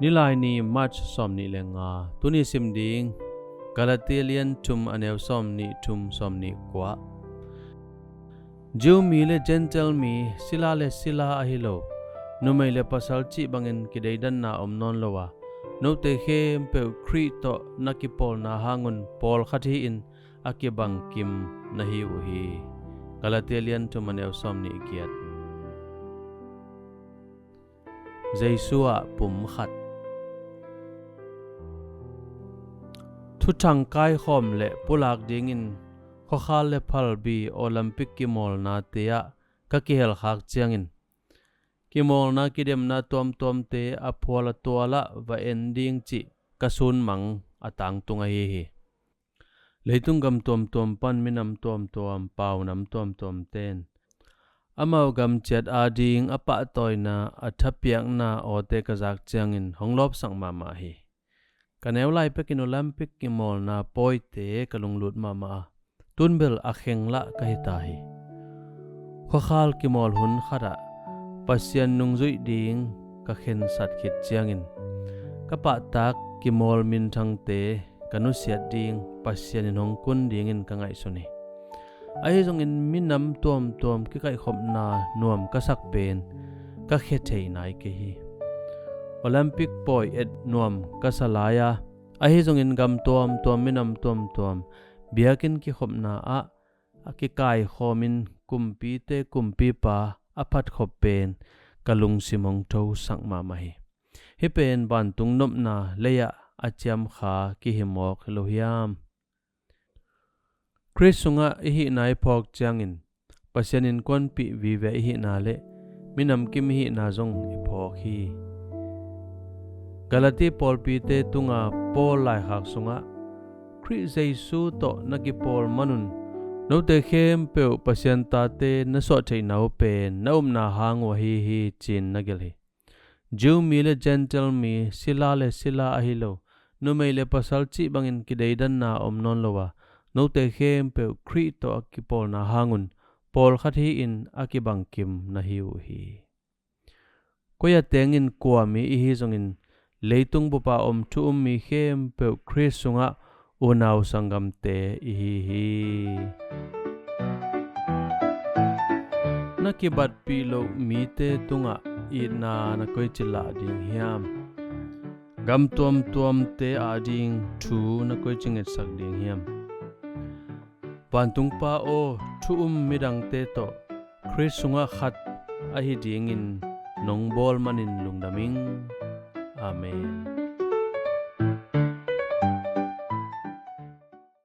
NILAINI March somni lenga tuni simding Galatia tum anew somni tum somni kwa Jew mi le Gentail mi sila le sila ahilo numei le pasal bangin kideidanna non lowa no te khempeuh Khrih to kipawlna hangun pawlkhat in kibangkim nahi uhi Galatia tum anew somni ikiat Jesu Ah Pumkhat thu thang kai khom le pulak dingin khokhal le phalbi Olympic kimol na tea ka kel khak chiangin kimol na kidemna tom te aphola tola va ending chi kasun mang atang tunga hi leitung gam tom pan minam tom pawnam tom ten amau gam chat ading apa toina athapiak na ote kazak chiangin honglop sangma ma hi kaneu lai pekin Olympic kimol na poite kalunglut mama tunbel akhengla kahita hi khokhal kimol hun khara pasian nungzui ding ka khen sat khit chiangin kapa tak kimol min thangte kanusiat ding pasian in hong kun ding in kangai suni ai jong in minam tom ki kai khopna nuam ka sak pen ka khe thei nai ke hi Olympic boy et nuam kasalaya ahi jongin gam tom minam tom biakin ki khopna a ki kai khomin kumpi pa aphat khopen kalung simong tho sangma mahi hi pen ban tung nopna leya achiam kha ki himok lohiam Khrih sunga hi nai phok changin pasianin kon pi vive hi na le minam kim hi na jong i phok hi Galatia Paul pite tunga Paul lai hak sunga Khrih Jesu to naki Paul manun no te khempeuh pasian ta te na so thei nau pen naum na hango hi chin nagel hi Jew mi le Gentail mi sila le sila ahilo numei le pasal bangin kideidanna non lowa no te khempeuh Khrih to kipawlna hangun pawlkhat hi in kibangkim nahi uhi koya tengin kwami hi zongin leitung bupa thu mi khempeuh Khrih sunga unaw sangam te hi nakibat pilo mi te tunga ina na koi chila ding hiam gam tom te ading thu na koi chinget sak ding hiam pantung pa o thu midang te to Khrih sunga khat ahi ding in nong bol manin lungdaming Amen.